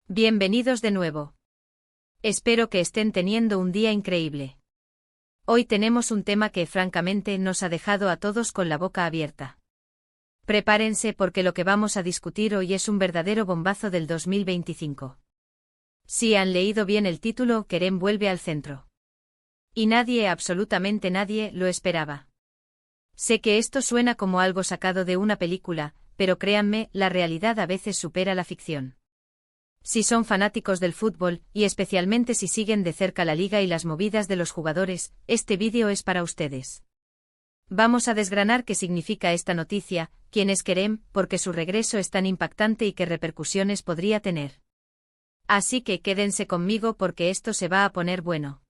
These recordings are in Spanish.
Bienvenidos de nuevo. Espero que estén teniendo un día increíble. Hoy tenemos un tema que francamente nos ha dejado a todos con la boca abierta. Prepárense porque lo que vamos a discutir hoy es un verdadero bombazo del 2025. Si han leído bien el título, Kerem vuelve al centro. Y nadie, absolutamente nadie, lo esperaba. Sé que esto suena como algo sacado de una película, pero créanme, la realidad a veces supera la ficción. Si son fanáticos del fútbol, y especialmente si siguen de cerca la liga y las movidas de los jugadores, este vídeo es para ustedes. Vamos a desgranar qué significa esta noticia, quién es Kerem, por qué su regreso es tan impactante y qué repercusiones podría tener. Así que quédense conmigo porque esto se va a poner bueno.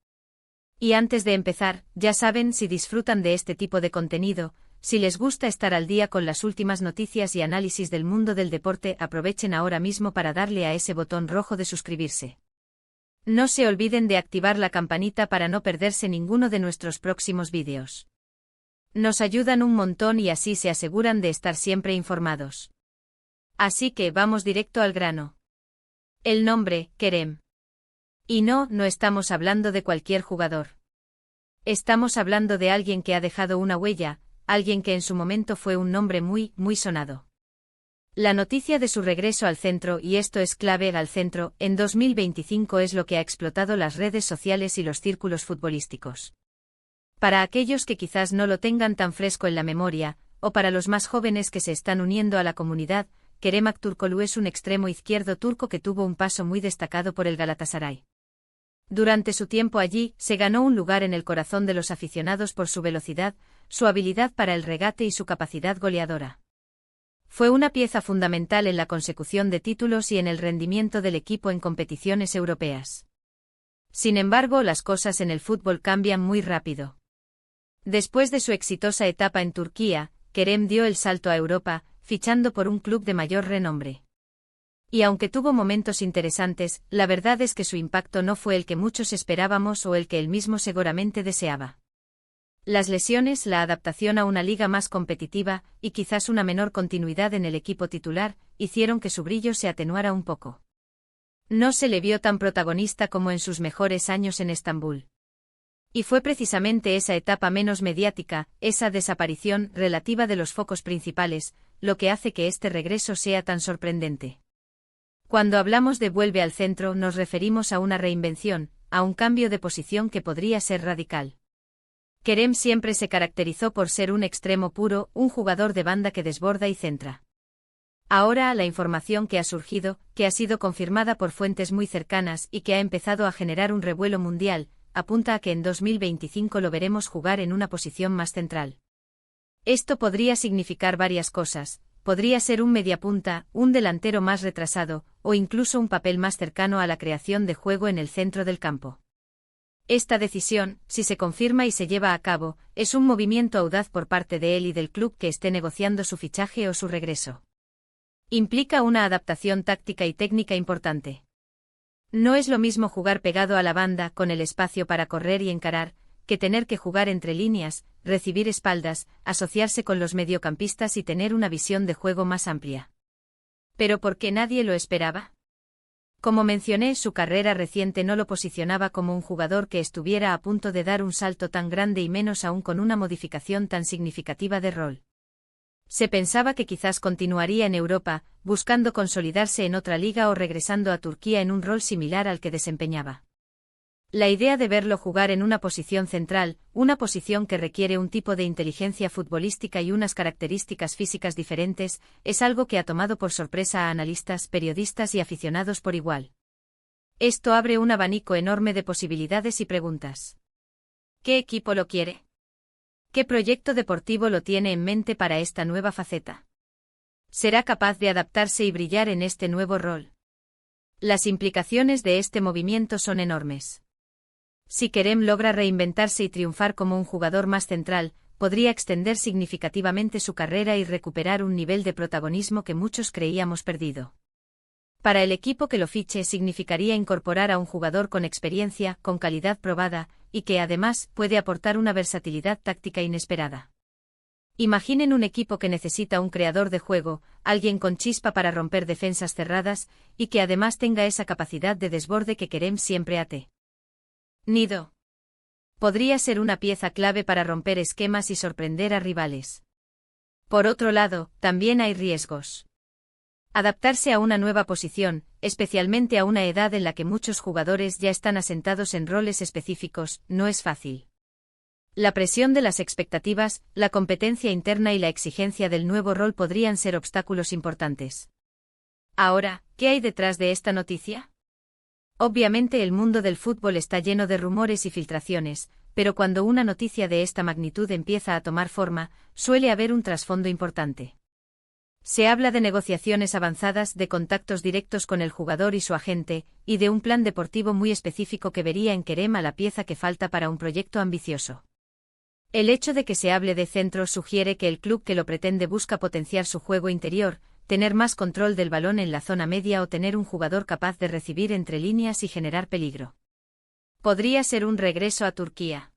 Y antes de empezar, ya saben, si disfrutan de este tipo de contenido, si les gusta estar al día con las últimas noticias y análisis del mundo del deporte, aprovechen ahora mismo para darle a ese botón rojo de suscribirse. No se olviden de activar la campanita para no perderse ninguno de nuestros próximos vídeos. Nos ayudan un montón y así se aseguran de estar siempre informados. Así que vamos directo al grano. El nombre, Kerem. Y no estamos hablando de cualquier jugador. Estamos hablando de alguien que ha dejado una huella, alguien que en su momento fue un nombre muy sonado. La noticia de su regreso al centro, y esto es clave, al centro, en 2025 es lo que ha explotado las redes sociales y los círculos futbolísticos. Para aquellos que quizás no lo tengan tan fresco en la memoria, o para los más jóvenes que se están uniendo a la comunidad, Kerem Aktürkoğlu es un extremo izquierdo turco que tuvo un paso muy destacado por el Galatasaray. Durante su tiempo allí, se ganó un lugar en el corazón de los aficionados por su velocidad, su habilidad para el regate y su capacidad goleadora. Fue una pieza fundamental en la consecución de títulos y en el rendimiento del equipo en competiciones europeas. Sin embargo, las cosas en el fútbol cambian muy rápido. Después de su exitosa etapa en Turquía, Kerem dio el salto a Europa, fichando por un club de mayor renombre. Y aunque tuvo momentos interesantes, la verdad es que su impacto no fue el que muchos esperábamos o el que él mismo seguramente deseaba. Las lesiones, la adaptación a una liga más competitiva, y quizás una menor continuidad en el equipo titular, hicieron que su brillo se atenuara un poco. No se le vio tan protagonista como en sus mejores años en Estambul. Y fue precisamente esa etapa menos mediática, esa desaparición relativa de los focos principales, lo que hace que este regreso sea tan sorprendente. Cuando hablamos de vuelve al centro nos referimos a una reinvención, a un cambio de posición que podría ser radical. Kerem siempre se caracterizó por ser un extremo puro, un jugador de banda que desborda y centra. Ahora la información que ha surgido, que ha sido confirmada por fuentes muy cercanas y que ha empezado a generar un revuelo mundial, apunta a que en 2025 lo veremos jugar en una posición más central. Esto podría significar varias cosas. Podría ser un mediapunta, un delantero más retrasado, o incluso un papel más cercano a la creación de juego en el centro del campo. Esta decisión, si se confirma y se lleva a cabo, es un movimiento audaz por parte de él y del club que esté negociando su fichaje o su regreso. Implica una adaptación táctica y técnica importante. No es lo mismo jugar pegado a la banda, con el espacio para correr y encarar, que tener que jugar entre líneas, recibir espaldas, asociarse con los mediocampistas y tener una visión de juego más amplia. ¿Pero por qué nadie lo esperaba? Como mencioné, su carrera reciente no lo posicionaba como un jugador que estuviera a punto de dar un salto tan grande y menos aún con una modificación tan significativa de rol. Se pensaba que quizás continuaría en Europa, buscando consolidarse en otra liga o regresando a Turquía en un rol similar al que desempeñaba. La idea de verlo jugar en una posición central, una posición que requiere un tipo de inteligencia futbolística y unas características físicas diferentes, es algo que ha tomado por sorpresa a analistas, periodistas y aficionados por igual. Esto abre un abanico enorme de posibilidades y preguntas. ¿Qué equipo lo quiere? ¿Qué proyecto deportivo lo tiene en mente para esta nueva faceta? ¿Será capaz de adaptarse y brillar en este nuevo rol? Las implicaciones de este movimiento son enormes. Si Kerem logra reinventarse y triunfar como un jugador más central, podría extender significativamente su carrera y recuperar un nivel de protagonismo que muchos creíamos perdido. Para el equipo que lo fiche significaría incorporar a un jugador con experiencia, con calidad probada, y que además puede aportar una versatilidad táctica inesperada. Imaginen un equipo que necesita un creador de juego, alguien con chispa para romper defensas cerradas, y que además tenga esa capacidad de desborde que Kerem siempre ha tenido. Podría ser una pieza clave para romper esquemas y sorprender a rivales. Por otro lado, también hay riesgos. Adaptarse a una nueva posición, especialmente a una edad en la que muchos jugadores ya están asentados en roles específicos, no es fácil. La presión de las expectativas, la competencia interna y la exigencia del nuevo rol podrían ser obstáculos importantes. Ahora, ¿qué hay detrás de esta noticia? Obviamente el mundo del fútbol está lleno de rumores y filtraciones, pero cuando una noticia de esta magnitud empieza a tomar forma, suele haber un trasfondo importante. Se habla de negociaciones avanzadas, de contactos directos con el jugador y su agente, y de un plan deportivo muy específico que vería en Kerem a la pieza que falta para un proyecto ambicioso. El hecho de que se hable de centro sugiere que el club que lo pretende busca potenciar su juego interior, tener más control del balón en la zona media o tener un jugador capaz de recibir entre líneas y generar peligro. Podría ser un regreso a Turquía.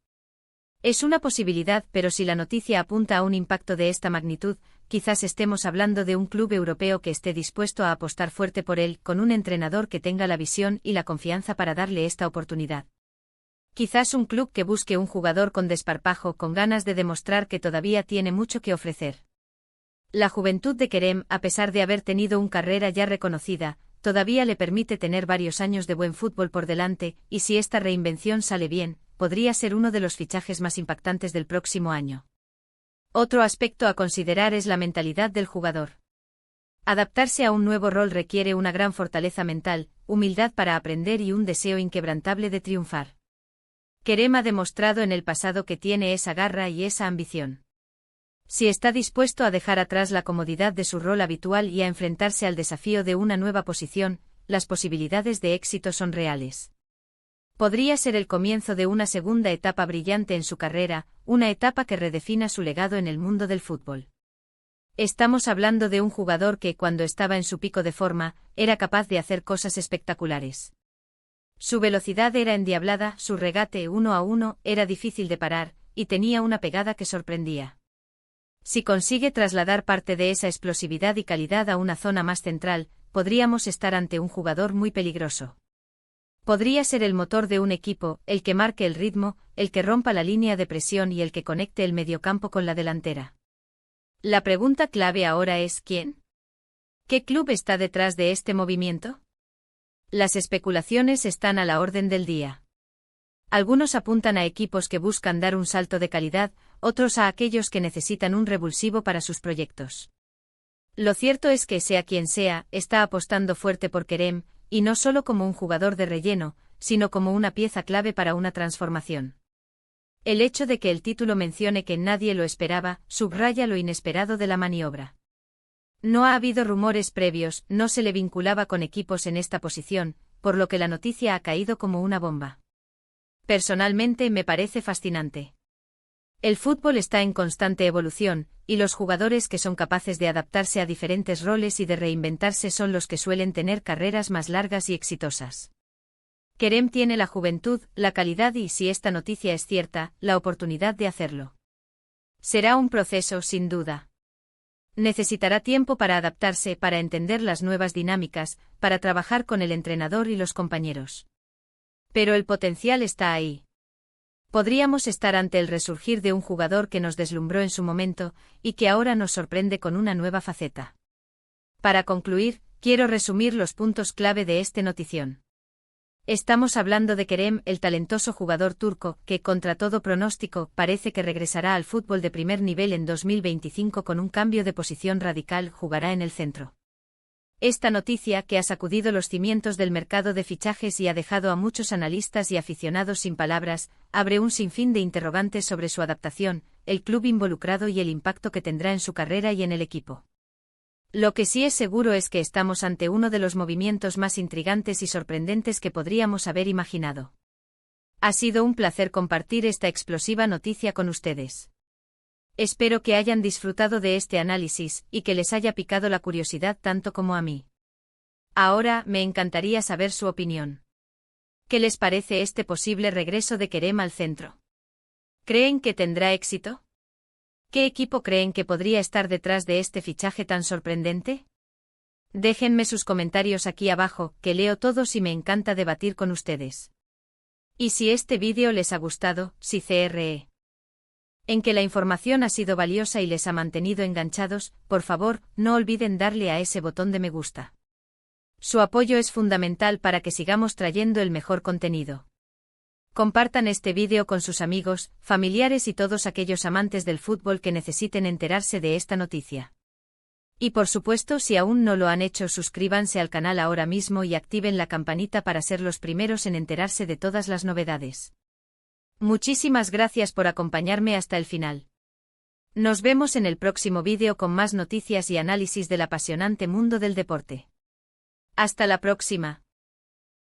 Es una posibilidad, pero si la noticia apunta a un impacto de esta magnitud, quizás estemos hablando de un club europeo que esté dispuesto a apostar fuerte por él, con un entrenador que tenga la visión y la confianza para darle esta oportunidad. Quizás un club que busque un jugador con desparpajo, con ganas de demostrar que todavía tiene mucho que ofrecer. La juventud de Kerem, a pesar de haber tenido una carrera ya reconocida, todavía le permite tener varios años de buen fútbol por delante, y si esta reinvención sale bien, podría ser uno de los fichajes más impactantes del próximo año. Otro aspecto a considerar es la mentalidad del jugador. Adaptarse a un nuevo rol requiere una gran fortaleza mental, humildad para aprender y un deseo inquebrantable de triunfar. Kerem ha demostrado en el pasado que tiene esa garra y esa ambición. Si está dispuesto a dejar atrás la comodidad de su rol habitual y a enfrentarse al desafío de una nueva posición, las posibilidades de éxito son reales. Podría ser el comienzo de una segunda etapa brillante en su carrera, una etapa que redefina su legado en el mundo del fútbol. Estamos hablando de un jugador que, cuando estaba en su pico de forma, era capaz de hacer cosas espectaculares. Su velocidad era endiablada, su regate 1 a 1 era difícil de parar, y tenía una pegada que sorprendía. Si consigue trasladar parte de esa explosividad y calidad a una zona más central, podríamos estar ante un jugador muy peligroso. Podría ser el motor de un equipo, el que marque el ritmo, el que rompa la línea de presión y el que conecte el mediocampo con la delantera. La pregunta clave ahora es ¿quién? ¿Qué club está detrás de este movimiento? Las especulaciones están a la orden del día. Algunos apuntan a equipos que buscan dar un salto de calidad, otros a aquellos que necesitan un revulsivo para sus proyectos. Lo cierto es que, sea quien sea, está apostando fuerte por Kerem, y no solo como un jugador de relleno, sino como una pieza clave para una transformación. El hecho de que el título mencione que nadie lo esperaba, subraya lo inesperado de la maniobra. No ha habido rumores previos, no se le vinculaba con equipos en esta posición, por lo que la noticia ha caído como una bomba. Personalmente me parece fascinante. El fútbol está en constante evolución, y los jugadores que son capaces de adaptarse a diferentes roles y de reinventarse son los que suelen tener carreras más largas y exitosas. Kerem tiene la juventud, la calidad y, si esta noticia es cierta, la oportunidad de hacerlo. Será un proceso, sin duda. Necesitará tiempo para adaptarse, para entender las nuevas dinámicas, para trabajar con el entrenador y los compañeros. Pero el potencial está ahí. Podríamos estar ante el resurgir de un jugador que nos deslumbró en su momento, y que ahora nos sorprende con una nueva faceta. Para concluir, quiero resumir los puntos clave de este notición. Estamos hablando de Kerem, el talentoso jugador turco, que, contra todo pronóstico, parece que regresará al fútbol de primer nivel en 2025 con un cambio de posición radical, jugará en el centro. Esta noticia, que ha sacudido los cimientos del mercado de fichajes y ha dejado a muchos analistas y aficionados sin palabras, abre un sinfín de interrogantes sobre su adaptación, el club involucrado y el impacto que tendrá en su carrera y en el equipo. Lo que sí es seguro es que estamos ante uno de los movimientos más intrigantes y sorprendentes que podríamos haber imaginado. Ha sido un placer compartir esta explosiva noticia con ustedes. Espero que hayan disfrutado de este análisis y que les haya picado la curiosidad tanto como a mí. Ahora, me encantaría saber su opinión. ¿Qué les parece este posible regreso de Kerem al centro? ¿Creen que tendrá éxito? ¿Qué equipo creen que podría estar detrás de este fichaje tan sorprendente? Déjenme sus comentarios aquí abajo, que leo todos y me encanta debatir con ustedes. Y si este vídeo les ha gustado, si CRE en que la información ha sido valiosa y les ha mantenido enganchados, por favor, no olviden darle a ese botón de me gusta. Su apoyo es fundamental para que sigamos trayendo el mejor contenido. Compartan este vídeo con sus amigos, familiares y todos aquellos amantes del fútbol que necesiten enterarse de esta noticia. Y por supuesto, si aún no lo han hecho, suscríbanse al canal ahora mismo y activen la campanita para ser los primeros en enterarse de todas las novedades. Muchísimas gracias por acompañarme hasta el final. Nos vemos en el próximo vídeo con más noticias y análisis del apasionante mundo del deporte. Hasta la próxima.